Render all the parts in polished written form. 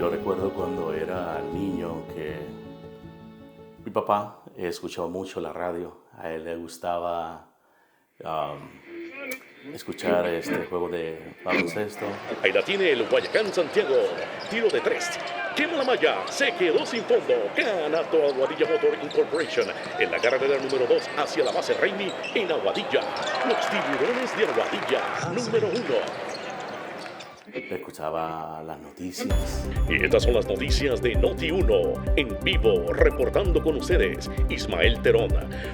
Yo recuerdo cuando era niño que mi papá escuchaba mucho la radio. A él le gustaba um, escuchar este juego de baloncesto. Ahí la tiene el Guayacán Santiago. Tiro de tres. Quema la malla. Se quedó sin fondo. Ganando Aguadilla Motor Incorporation. En la carrera número 2 hacia la base Raimi en Aguadilla. Los tiburones de Aguadilla. Número 1. Escuchaba las noticias. Y estas son las noticias de Noti1. En vivo, reportando con ustedes, Ismael Terón.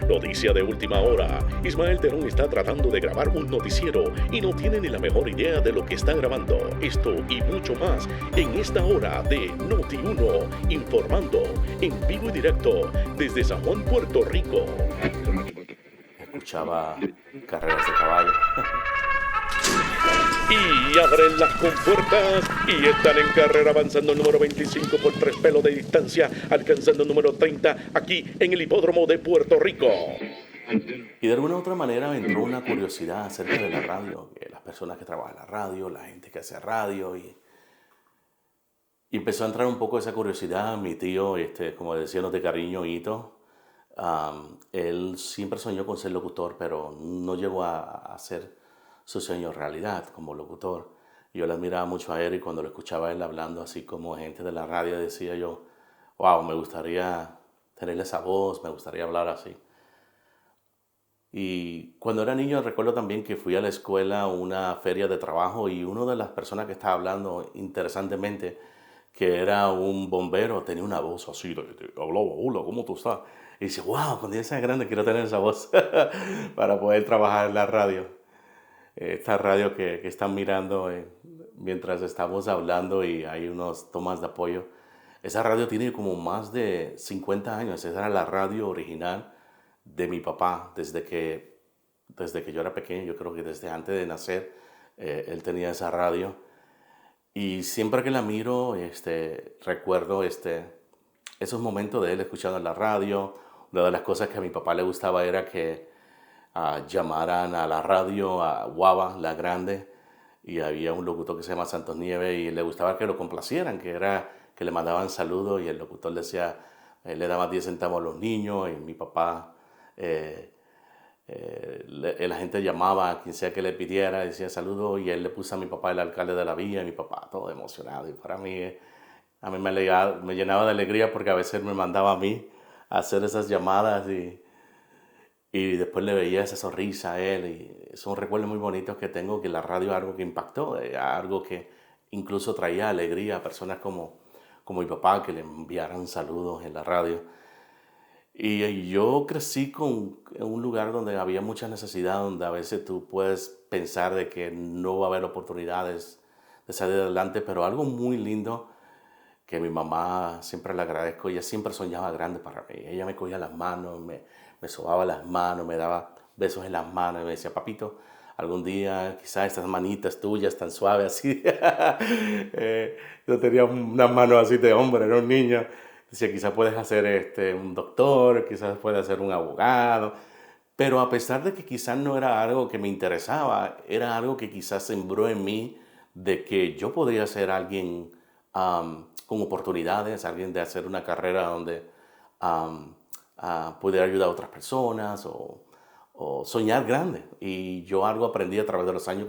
Noticia de última hora. Ismael Terón está tratando de grabar un noticiero y no tiene ni la mejor idea de lo que está grabando. Esto y mucho más en esta hora de Noti1. Informando en vivo y directo desde San Juan, Puerto Rico. Escuchaba carreras de caballo. Y abren las compuertas y están en carrera avanzando el número 25 por 3 pelos de distancia, alcanzando el número 30 aquí en el hipódromo de Puerto Rico. Y de alguna u otra manera me entró una curiosidad acerca de la radio, que las personas que trabajan en la radio, la gente que hace radio, y empezó a entrar un poco esa curiosidad. Mi tío, como decíamos de cariño, Hito, él siempre soñó con ser locutor, pero no llegó a hacer su sueño realidad como locutor. Yo le admiraba mucho a él y cuando lo escuchaba a él hablando así como gente de la radio decía yo, wow, me gustaría tener esa voz, me gustaría hablar así. Y cuando era niño recuerdo también que fui a la escuela a una feria de trabajo y una de las personas que estaba hablando interesantemente, que era un bombero, tenía una voz así, hablaba, hola, ¿cómo tú estás? Y dice, wow, cuando yo sea grande quiero tener esa voz para poder trabajar en la radio. Esta radio que están mirando mientras estamos hablando y hay unos tomas de apoyo. Esa radio tiene como más de 50 años. Esa era la radio original de mi papá desde que yo era pequeño. Yo creo que desde antes de nacer él tenía esa radio. Y siempre que la miro, recuerdo esos momentos de él escuchando la radio. Una de las cosas que a mi papá le gustaba era que llamaran a la radio, a Guava, la grande, y había un locutor que se llama Santos Nieves y le gustaba que lo complacieran, que le mandaban saludos y el locutor decía, le daba 10 centavos a los niños y mi papá, la gente llamaba a quien sea que le pidiera, decía saludos y él le puso a mi papá el alcalde de la villa y mi papá todo emocionado y para mí, a mí me llenaba de alegría porque a veces me mandaba a mí a hacer esas llamadas y después le veía esa sonrisa a él y son recuerdos muy bonitos que tengo que la radio es algo que impactó, algo que incluso traía alegría a personas como mi papá que le enviaran saludos en la radio. Y yo crecí en un lugar donde había mucha necesidad, donde a veces tú puedes pensar de que no va a haber oportunidades de salir adelante, pero algo muy lindo que mi mamá siempre le agradezco, ella siempre soñaba grande para mí. Ella me cogía las manos, me sobaba las manos, me daba besos en las manos y me decía, papito, algún día quizás estas manitas tuyas tan suaves así. Yo tenía una mano así de hombre, era un niño. Decía, quizás puedes hacer un doctor, quizás puedes ser un abogado. Pero a pesar de que quizás no era algo que me interesaba, era algo que quizás sembró en mí de que yo podría ser alguien con oportunidades, alguien de hacer una carrera donde pudiera ayudar a otras personas o soñar grande. Y yo algo aprendí a través de los años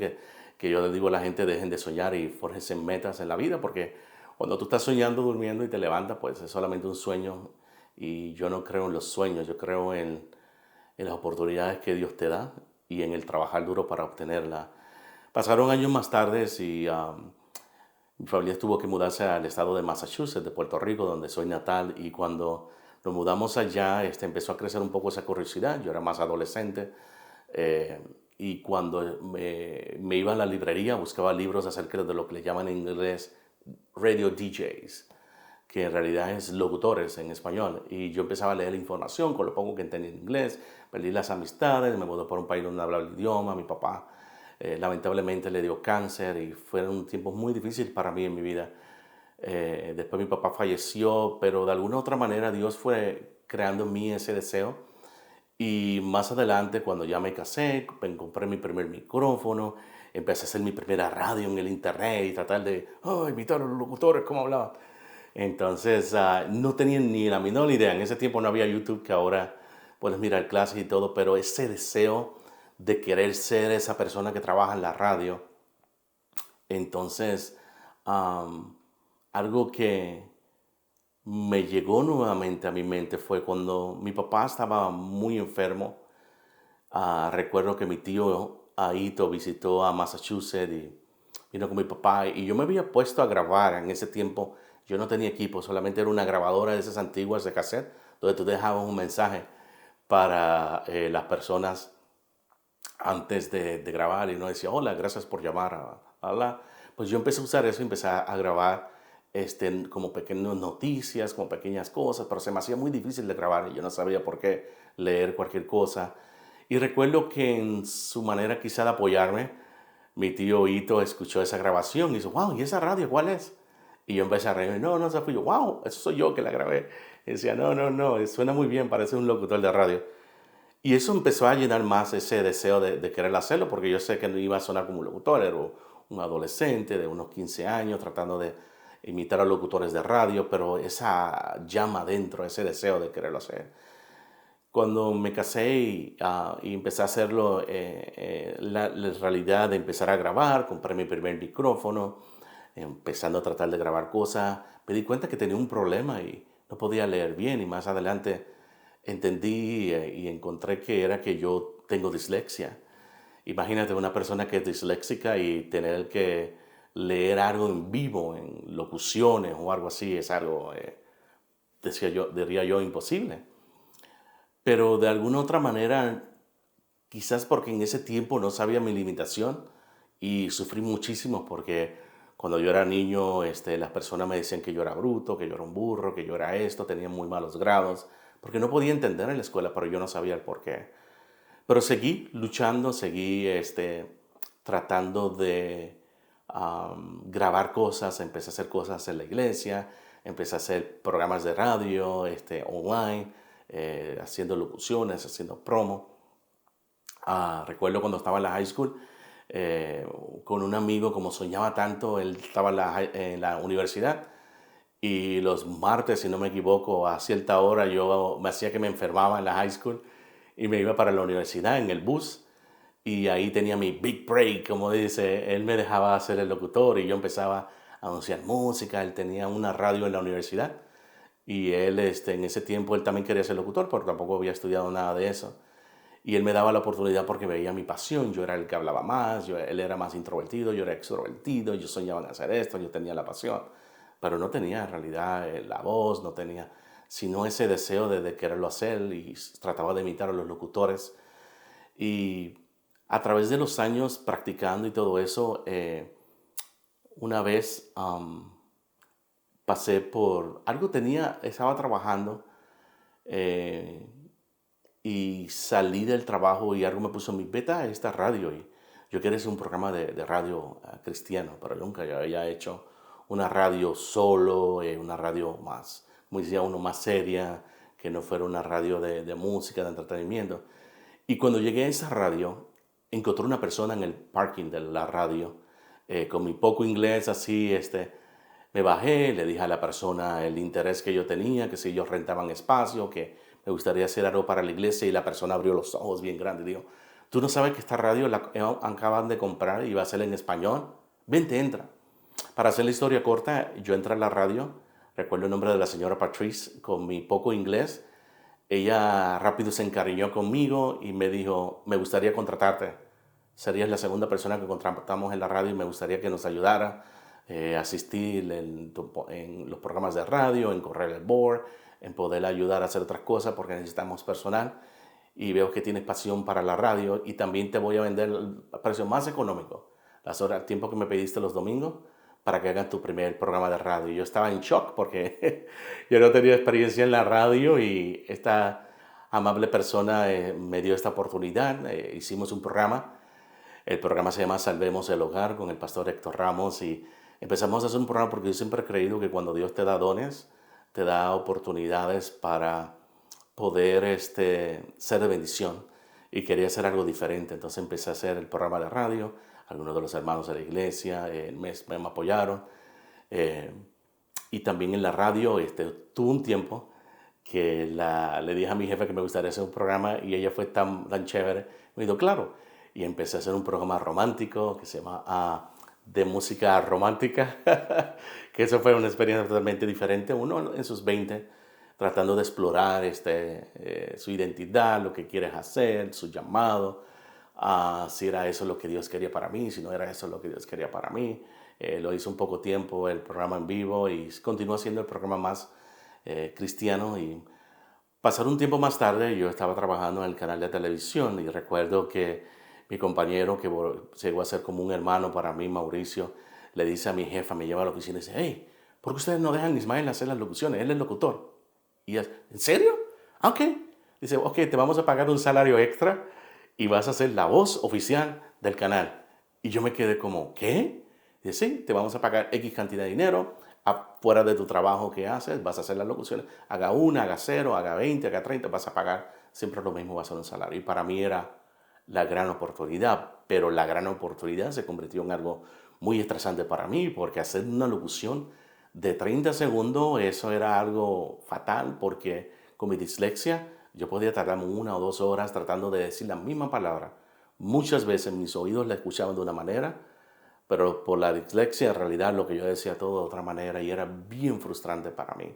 que yo le digo a la gente, dejen de soñar y fórjense metas en la vida, porque cuando tú estás soñando, durmiendo y te levantas, pues es solamente un sueño. Y yo no creo en los sueños, yo creo en las oportunidades que Dios te da y en el trabajar duro para obtenerla. Pasaron años más tarde y mi familia tuvo que mudarse al estado de Massachusetts, de Puerto Rico, donde soy natal, y cuando nos mudamos allá empezó a crecer un poco esa curiosidad. Yo era más adolescente y cuando me iba a la librería buscaba libros acerca de lo que le llaman en inglés radio DJs, que en realidad es locutores en español. Y yo empezaba a leer la información con lo poco que entendía en inglés, perdí las amistades, me mudé por un país donde hablaba el idioma, mi papá lamentablemente le dio cáncer y fueron tiempos muy difíciles para mí en mi vida. Después mi papá falleció, pero de alguna u otra manera Dios fue creando en mí ese deseo. Y más adelante, cuando ya me casé, compré mi primer micrófono, empecé a hacer mi primera radio en el internet y tratar de imitar a los locutores, cómo hablaban. Entonces, no tenía ni la menor idea. En ese tiempo no había YouTube, que ahora puedes mirar clases y todo, pero ese deseo de querer ser esa persona que trabaja en la radio. Entonces, am, algo que me llegó nuevamente a mi mente fue cuando mi papá estaba muy enfermo. Recuerdo que mi tío Aito visitó a Massachusetts y vino con mi papá y yo me había puesto a grabar en ese tiempo. Yo no tenía equipo, solamente era una grabadora de esas antiguas de cassette, donde tú dejabas un mensaje para las personas antes de grabar y no decía, hola, gracias por llamar a la. Pues yo empecé a usar eso y empecé a grabar como pequeñas noticias, como pequeñas cosas, pero se me hacía muy difícil de grabar y yo no sabía por qué leer cualquier cosa. Y recuerdo que en su manera quizá de apoyarme, mi tío Ito escuchó esa grabación y dijo, wow, ¿y esa radio cuál es? Y yo empecé a reír, no, no, esa fui yo, wow, eso soy yo que la grabé. Y decía, no, no, no, suena muy bien, parece un locutor de radio. Y eso empezó a llenar más ese deseo de querer hacerlo, porque yo sé que no iba a sonar como un locutor, era un adolescente de unos 15 años tratando de imitar a locutores de radio, pero esa llama dentro, ese deseo de quererlo hacer. Cuando me casé y empecé a hacerlo, la realidad de empezar a grabar, compré mi primer micrófono, empezando a tratar de grabar cosas, me di cuenta que tenía un problema y no podía leer bien y más adelante entendí y encontré que era que yo tengo dislexia. Imagínate una persona que es disléxica y tener que leer algo en vivo, en locuciones o algo así, es algo, diría yo, imposible. Pero de alguna otra manera, quizás porque en ese tiempo no sabía mi limitación y sufrí muchísimo porque cuando yo era niño, las personas me decían que yo era bruto, que yo era un burro, que yo era esto, tenía muy malos grados, porque no podía entender en la escuela, pero yo no sabía el por qué. Pero seguí luchando, seguí tratando de grabar cosas, empecé a hacer cosas en la iglesia, empecé a hacer programas de radio online, haciendo locuciones, haciendo promo. Recuerdo cuando estaba en la high school, con un amigo, como soñaba tanto, él estaba en la universidad y los martes, si no me equivoco, a cierta hora yo me hacía que me enfermaba en la high school y me iba para la universidad en el bus y ahí tenía mi big break, como dice, él me dejaba ser el locutor y yo empezaba a anunciar música, él tenía una radio en la universidad y él en ese tiempo él también quería ser locutor, pero tampoco había estudiado nada de eso. Y él me daba la oportunidad porque veía mi pasión. Yo era el que hablaba más, él era más introvertido, yo era extrovertido, yo soñaba en hacer esto, yo tenía la pasión. Pero no tenía en realidad la voz, no tenía sino ese deseo de quererlo hacer y trataba de imitar a los locutores. Y a través de los años practicando y todo eso, una vez pasé por algo estaba trabajando. eh, y salí del trabajo y algo me puso en mi beta esta radio y yo quería hacer un programa de radio cristiano, pero nunca yo había hecho una radio solo, una radio más, como decía uno, más seria, que no fuera una radio de música, de entretenimiento. Y cuando llegué a esa radio, encontré una persona en el parking de la radio, con mi poco inglés así, me bajé, le dije a la persona el interés que yo tenía, que si ellos rentaban espacio, que me gustaría hacer algo para la iglesia y la persona abrió los ojos bien grandes y dijo, ¿tú no sabes que esta radio la acaban de comprar y va a ser en español? Vente, entra. Para hacer la historia corta, yo entré a la radio, recuerdo el nombre de la señora Patrice, con mi poco inglés, ella rápido se encariñó conmigo y me dijo, me gustaría contratarte. Serías la segunda persona que contratamos en la radio y me gustaría que nos ayudara a asistir en los programas de radio, en correr el board, en poder ayudar a hacer otras cosas porque necesitamos personal. Y veo que tienes pasión para la radio y también te voy a vender el precio más económico, las horas, el tiempo que me pediste los domingos para que hagas tu primer programa de radio. Y yo estaba en shock porque yo no tenía experiencia en la radio y esta amable persona me dio esta oportunidad. Hicimos un programa. El programa se llama Salvemos el Hogar con el pastor Héctor Ramos y empezamos a hacer un programa porque yo siempre he creído que cuando Dios te da dones, te da oportunidades para poder ser de bendición y quería hacer algo diferente. Entonces empecé a hacer el programa de radio, algunos de los hermanos de la iglesia me apoyaron Y también en la radio, tuve un tiempo que le dije a mi jefe que me gustaría hacer un programa y ella fue tan chévere. Me dijo, claro. Y empecé a hacer un programa romántico que se llama de música romántica, que eso fue una experiencia totalmente diferente. Uno en sus 20 tratando de explorar su identidad, lo que quieres hacer, su llamado, si era eso lo que Dios quería para mí, si no era eso lo que Dios quería para mí. Lo hice un poco tiempo el programa en vivo y continuó siendo el programa más cristiano. Y pasar un tiempo más tarde yo estaba trabajando en el canal de televisión y recuerdo que mi compañero, que llegó a ser como un hermano para mí, Mauricio, le dice a mi jefa, me lleva a la oficina y dice, hey, ¿por qué ustedes no dejan a Ismael hacer las locuciones? Él es locutor. Y es, ¿en serio? Ah, ok. Dice, ok, te vamos a pagar un salario extra y vas a ser la voz oficial del canal. Y yo me quedé como, ¿qué? Dice, sí, te vamos a pagar X cantidad de dinero, fuera de tu trabajo que haces, vas a hacer las locuciones. Haga una, haga cero, haga 20, haga 30, vas a pagar siempre lo mismo, va a ser un salario. Y para mí era la gran oportunidad, pero la gran oportunidad se convirtió en algo muy estresante para mí, porque hacer una locución de 30 segundos, eso era algo fatal, porque con mi dislexia yo podía tardarme 1 o 2 horas tratando de decir la misma palabra. Muchas veces mis oídos la escuchaban de una manera, pero por la dislexia en realidad lo que yo decía todo de otra manera y era bien frustrante para mí.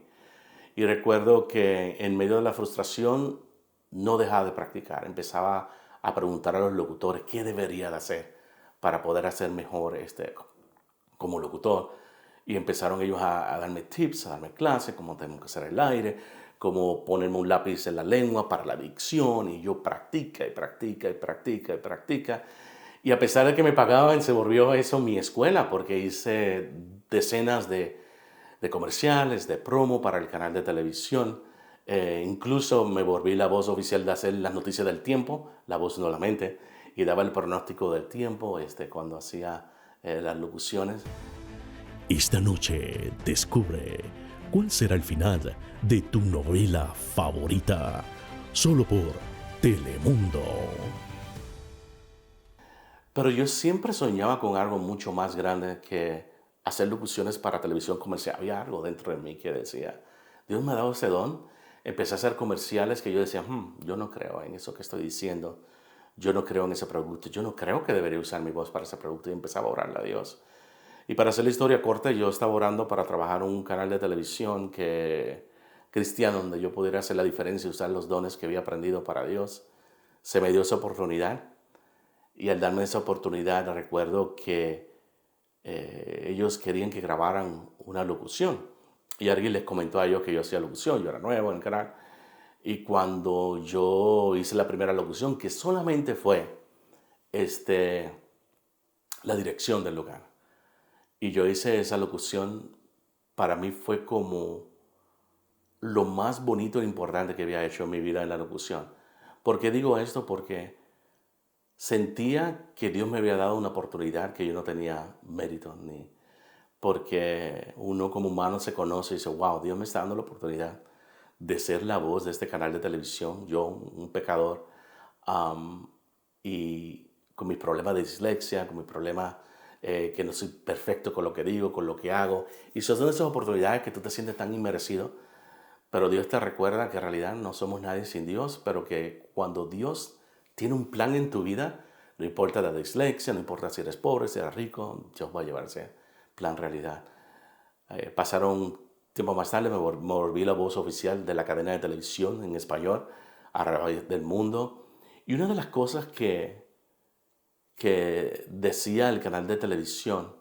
Y recuerdo que en medio de la frustración no dejaba de practicar, empezaba a preguntar a los locutores qué debería de hacer para poder hacer mejor como locutor. Y empezaron ellos a darme tips, a darme clases, cómo tengo que hacer el aire, cómo ponerme un lápiz en la lengua para la dicción. Y yo practica y practica y practica y practica. Y a pesar de que me pagaban, se volvió eso mi escuela, porque hice decenas de comerciales, de promo para el canal de televisión. Incluso me volví la voz oficial de hacer las noticias del tiempo, la voz nuevamente, y daba el pronóstico del tiempo cuando hacía las locuciones. Esta noche descubre cuál será el final de tu novela favorita, solo por Telemundo. Pero yo siempre soñaba con algo mucho más grande que hacer locuciones para televisión comercial. Había algo dentro de mí que decía, Dios me ha dado ese don. Empecé a hacer comerciales que yo decía, yo no creo en eso que estoy diciendo. Yo no creo en ese producto. Yo no creo que debería usar mi voz para ese producto. Y empezaba a orarle a Dios. Y para hacer la historia corta, yo estaba orando para trabajar en un canal de televisión cristiano donde yo pudiera hacer la diferencia y usar los dones que había aprendido para Dios. Se me dio esa oportunidad. Y al darme esa oportunidad, recuerdo que ellos querían que grabaran una locución. Y alguien les comentó a ellos que yo hacía locución, yo era nuevo en el canal. Y cuando yo hice la primera locución, que solamente fue la dirección del lugar, y yo hice esa locución, para mí fue como lo más bonito e importante que había hecho en mi vida en la locución. ¿Por qué digo esto? Porque sentía que Dios me había dado una oportunidad que yo no tenía mérito ni porque uno como humano se conoce y dice, wow, Dios me está dando la oportunidad de ser la voz de este canal de televisión, yo, un pecador, y con mis problemas de dislexia, con mis problemas que no soy perfecto con lo que digo, con lo que hago, y son esas oportunidades que tú te sientes tan inmerecido, pero Dios te recuerda que en realidad no somos nadie sin Dios, pero que cuando Dios tiene un plan en tu vida, no importa la dislexia, no importa si eres pobre, si eres rico, Dios va a llevar ese plan realidad. Pasaron tiempo más tarde, me volví la voz oficial de la cadena de televisión en español a través del mundo. Y una de las cosas que decía el canal de televisión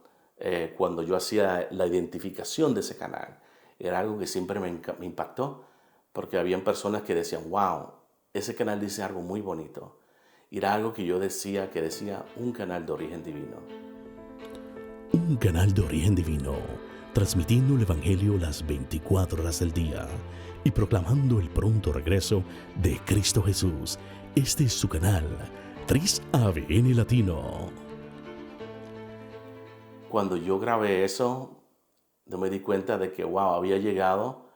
cuando yo hacía la identificación de ese canal, era algo que siempre me impactó, porque habían personas que decían, wow, ese canal dice algo muy bonito. Y era algo que yo decía, un canal de origen divino. Un canal de origen divino, transmitiendo el Evangelio las 24 horas del día y proclamando el pronto regreso de Cristo Jesús. Este es su canal, Tris ABN Latino. Cuando yo grabé eso, yo me di cuenta de que, wow, había llegado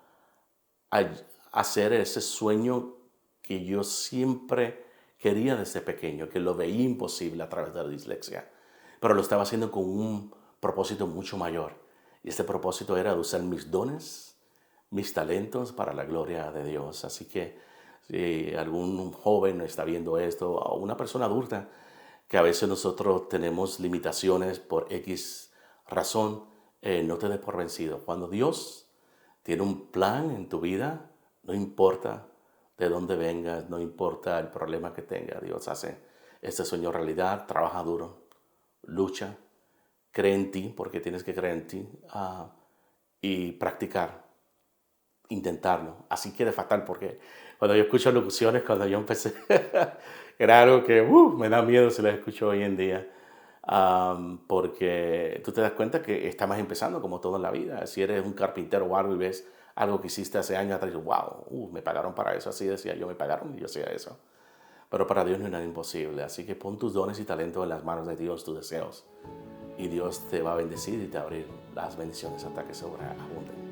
a hacer ese sueño que yo siempre quería desde pequeño, que lo veía imposible a través de la dislexia, pero lo estaba haciendo con un propósito mucho mayor. Y este propósito era de usar mis dones, mis talentos para la gloria de Dios. Así que si algún joven está viendo esto, o una persona adulta, que a veces nosotros tenemos limitaciones por X razón, no te des por vencido. Cuando Dios tiene un plan en tu vida, no importa de dónde vengas, no importa el problema que tengas, Dios hace este sueño realidad. Trabaja duro, lucha, cree en ti, porque tienes que creer en ti, y practicar, intentarlo. Así quede fatal, porque cuando yo escucho locuciones, cuando yo empecé, era algo que me da miedo si las escucho hoy en día. Porque tú te das cuenta que estamos empezando como todo en la vida. Si eres un carpintero o algo y ves algo que hiciste hace años atrás, dices, wow, me pagaron para eso. Así decía yo, me pagaron y yo hacía eso. Pero para Dios no es nada imposible. Así que pon tus dones y talentos en las manos de Dios, tus deseos. Y Dios te va a bendecir y te va a abrir las bendiciones hasta que sobreabunden.